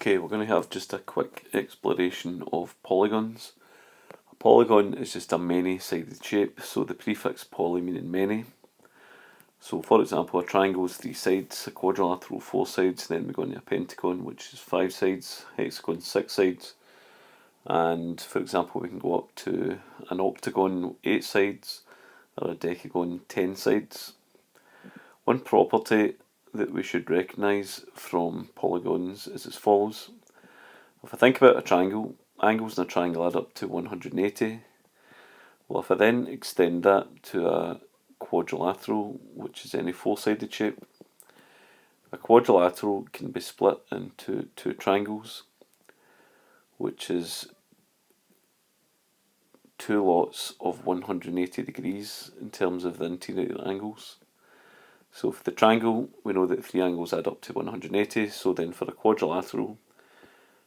Okay, we're going to have just a quick exploration of polygons. A polygon is just a many-sided shape, so the prefix poly meaning many. So for example, a triangle is 3 sides, a quadrilateral 4 sides, then we go into a pentagon which is 5 sides, hexagon 6 sides, and for example we can go up to an octagon 8 sides, or a decagon 10 sides. One property that we should recognise from polygons is as follows. If I think about a triangle, angles in a triangle add up to 180. Well, if I then extend that to a quadrilateral, which is any 4-sided shape, a quadrilateral can be split into 2 triangles, which is 2 lots of 180 degrees in terms of the interior angles. So for the triangle, we know that 3 angles add up to 180, so then for a quadrilateral,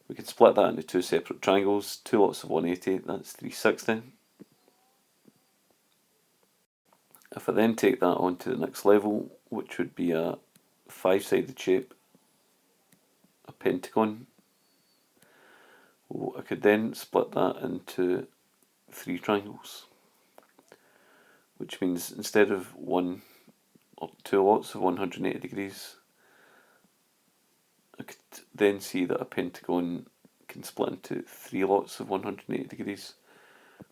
we can split that into 2 separate triangles, 2 lots of 180, that's 360. If I then take that on to the next level, which would be a 5-sided shape, a pentagon, I could then split that into 3 triangles, which means instead of 1 or 2 lots of 180 degrees, I could then see that a pentagon can split into 3 lots of 180 degrees,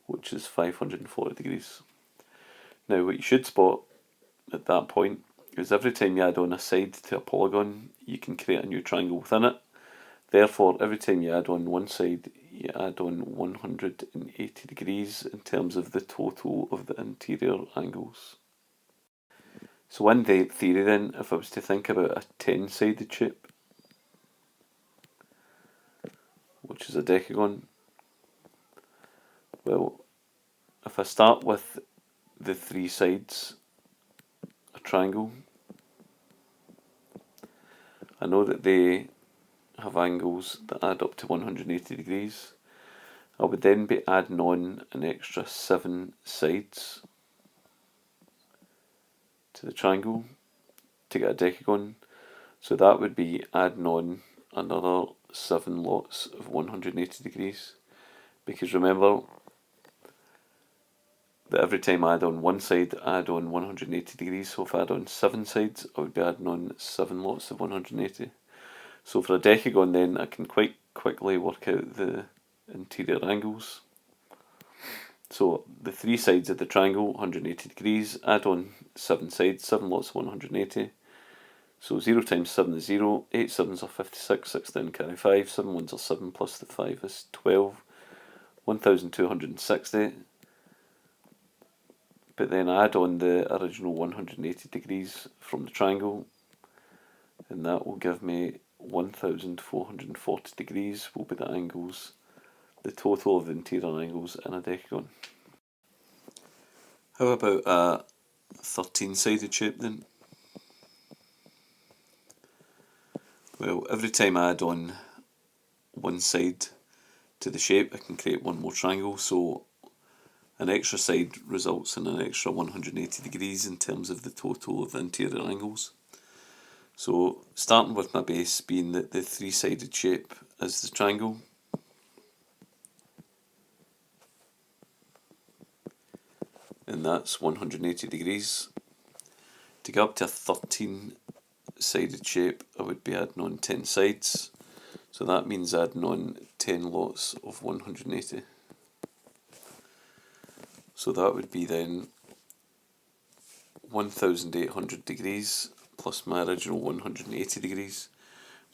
which is 540 degrees. Now what you should spot at that point is every time you add on a side to a polygon, you can create a new triangle within it. Therefore, every time you add on one side, you add on 180 degrees in terms of the total of the interior angles. So in the theory then, if I was to think about a 10-sided shape, which is a decagon, well, if I start with the 3 sides, a triangle, I know that they have angles that add up to 180 degrees. I would then be adding on an extra 7 sides to the triangle to get a decagon. So that would be adding on another 7 lots of 180 degrees. Because remember that every time I add on one side, I add on 180 degrees. So if I add on 7 sides, I would be adding on 7 lots of 180. So for a decagon then, I can quite quickly work out the interior angles. So the 3 sides of the triangle, 180 degrees, add on 7 sides, 7 lots of 180. So 0 times 7 is 0, 8 sevens are 56, 6 then carry 5, 7 ones are 7 plus the 5 is 12, 1260. But then add on the original 180 degrees from the triangle, and that will give me 1440 degrees will be the angles, the total of the interior angles in a decagon. How about a 13-sided shape then? Well, every time I add on one side to the shape, I can create one more triangle, so an extra side results in an extra 180 degrees in terms of the total of the interior angles. So starting with my base being the 3-sided shape as the triangle, and that's 180 degrees. To get up to a 13-sided shape, I would be adding on 10 sides, so that means adding on 10 lots of 180. So that would be then 1800 degrees plus my original 180 degrees,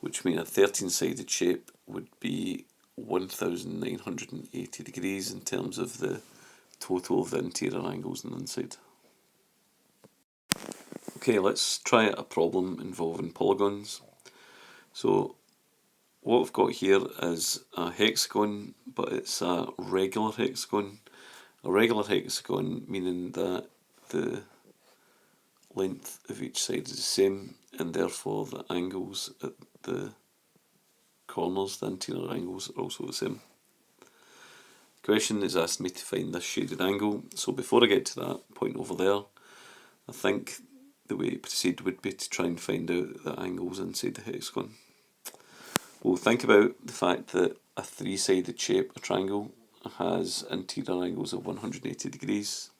which means a 13-sided shape would be 1980 degrees in terms of the total of the interior angles on the inside. Okay, let's try a problem involving polygons. So what we've got here is a hexagon, but it's a regular hexagon. A regular hexagon meaning that the length of each side is the same, and therefore the angles at the corners, the interior angles, are also the same. The question is asking me to find this shaded angle, so before I get to that point over there, I think the way to proceed would be to try and find out the angles inside the hexagon. Well, think about the fact that a three-sided shape, a triangle, has interior angles of 180 degrees.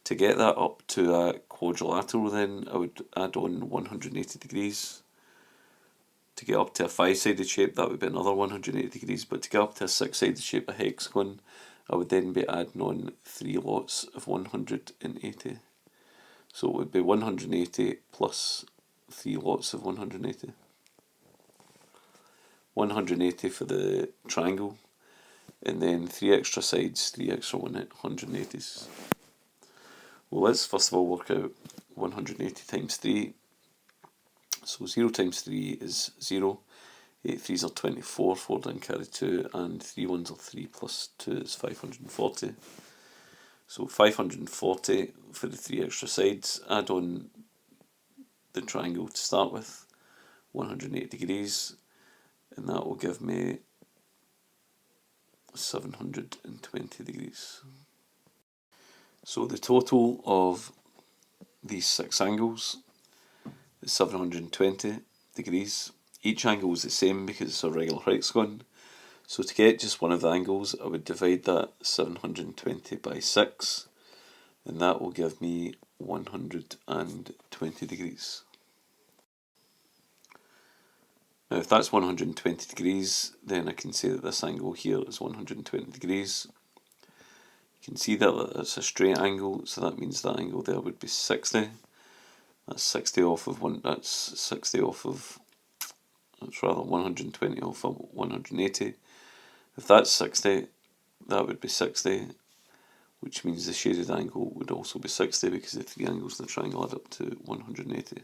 To get that up to a quadrilateral then, I would add on 180 degrees. To get up to a five-sided shape, that would be another 180 degrees, but to get up to a six-sided shape, a hexagon, I would then be adding on 3 lots of 180. So it would be 180 plus 3 lots of 180. 180 for the triangle, and then 3 extra sides, 3 extra 180s. Well, let's first of all work out 180 times 3. So 0 times 3 is 0, 8 3s are 24, 4 didn't carry 2, and 3 1s are 3 plus 2 is 540. So 540 for the 3 extra sides, add on the triangle to start with, 180 degrees, and that will give me 720 degrees. So the total of these 6 angles is 720 degrees. Each angle is the same because it's a regular hexagon. So to get just one of the angles, I would divide that 720 by 6, and that will give me 120 degrees. Now if that's 120 degrees, then I can say that this angle here is 120 degrees. You can see that it's a straight angle, so that means that angle there would be 60. That's 60 off of one. That's 60 off of. That's rather 120 off of 180. If that's 60, that would be 60, which means the shaded angle would also be 60 because the 3 angles in the triangle add up to 180.